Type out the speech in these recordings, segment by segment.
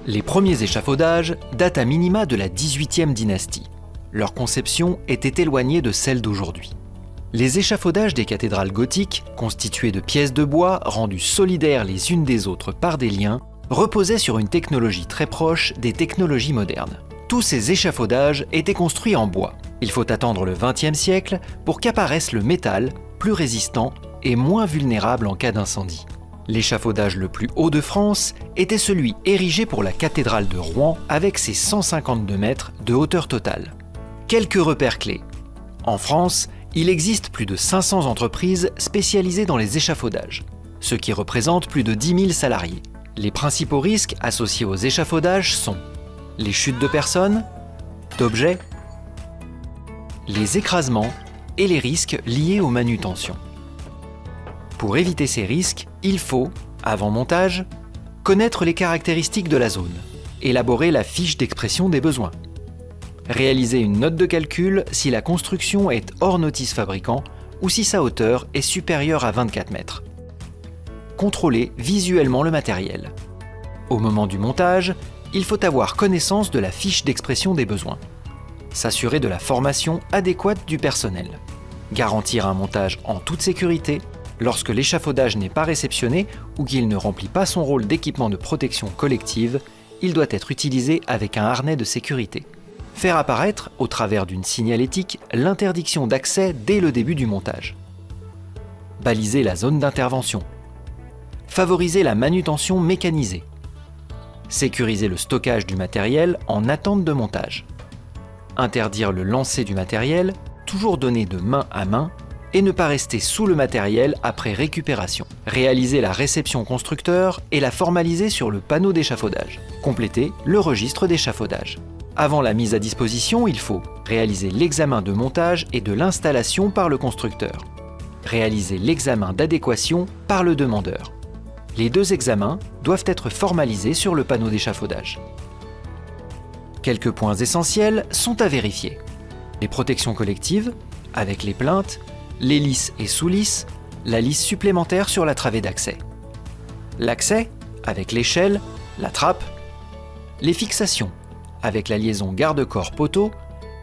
Les premiers échafaudages datent à minima de la XVIIIe dynastie. Leur conception était éloignée de celle d'aujourd'hui. Les échafaudages des cathédrales gothiques, constitués de pièces de bois rendues solidaires les unes des autres par des liens, reposaient sur une technologie très proche des technologies modernes. Tous ces échafaudages étaient construits en bois. Il faut attendre le XXe siècle pour qu'apparaisse le métal, plus résistant et moins vulnérable en cas d'incendie. L'échafaudage le plus haut de France était celui érigé pour la cathédrale de Rouen avec ses 152 mètres de hauteur totale. Quelques repères clés. En France, il existe plus de 500 entreprises spécialisées dans les échafaudages, ce qui représente plus de 10 000 salariés. Les principaux risques associés aux échafaudages sont les chutes de personnes, d'objets, les écrasements et les risques liés aux manutentions. Pour éviter ces risques, il faut, avant montage, connaître les caractéristiques de la zone, élaborer la fiche d'expression des besoins, réaliser une note de calcul si la construction est hors notice fabricant ou si sa hauteur est supérieure à 24 mètres. Contrôler visuellement le matériel. Au moment du montage, il faut avoir connaissance de la fiche d'expression des besoins. S'assurer de la formation adéquate du personnel. Garantir un montage en toute sécurité lorsque l'échafaudage n'est pas réceptionné ou qu'il ne remplit pas son rôle d'équipement de protection collective, il doit être utilisé avec un harnais de sécurité. Faire apparaître, au travers d'une signalétique, l'interdiction d'accès dès le début du montage. Baliser la zone d'intervention. Favoriser la manutention mécanisée. Sécuriser le stockage du matériel en attente de montage. Interdire le lancer du matériel, toujours donné de main à main, et ne pas rester sous le matériel après récupération. Réaliser la réception constructeur et la formaliser sur le panneau d'échafaudage. Compléter le registre d'échafaudage. Avant la mise à disposition, il faut réaliser l'examen de montage et de l'installation par le constructeur. Réaliser l'examen d'adéquation par le demandeur. Les deux examens doivent être formalisés sur le panneau d'échafaudage. Quelques points essentiels sont à vérifier. Les protections collectives, avec les plaintes, les lisses et sous-lisses, la lisse supplémentaire sur la travée d'accès. L'accès, avec l'échelle, la trappe. Les fixations, avec la liaison garde-corps poteau,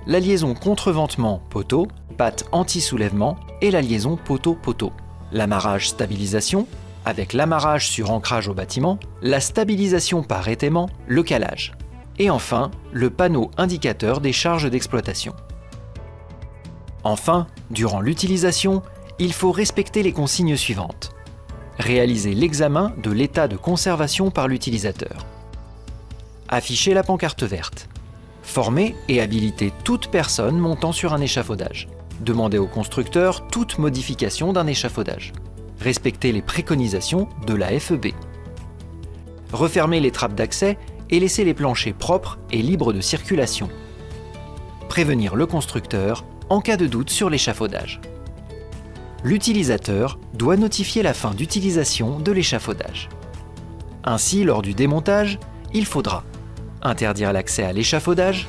la liaison contreventement poteau, patte anti-soulèvement et la liaison poteau-poteau. L'amarrage stabilisation, avec l'amarrage sur ancrage au bâtiment, la stabilisation par étaiement, le calage. Et enfin, le panneau indicateur des charges d'exploitation. Enfin, durant l'utilisation, il faut respecter les consignes suivantes. Réaliser l'examen de l'état de conservation par l'utilisateur. Afficher la pancarte verte. Former et habiliter toute personne montant sur un échafaudage. Demander au constructeur toute modification d'un échafaudage. Respecter les préconisations de la FEB. Refermer les trappes d'accès et laisser les planchers propres et libres de circulation. Prévenir le constructeur en cas de doute sur l'échafaudage. L'utilisateur doit notifier la fin d'utilisation de l'échafaudage. Ainsi, lors du démontage, il faudra interdire l'accès à l'échafaudage,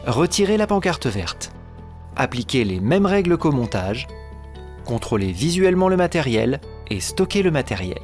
retirer la pancarte verte, appliquer les mêmes règles qu'au montage, contrôler visuellement le matériel et stocker le matériel.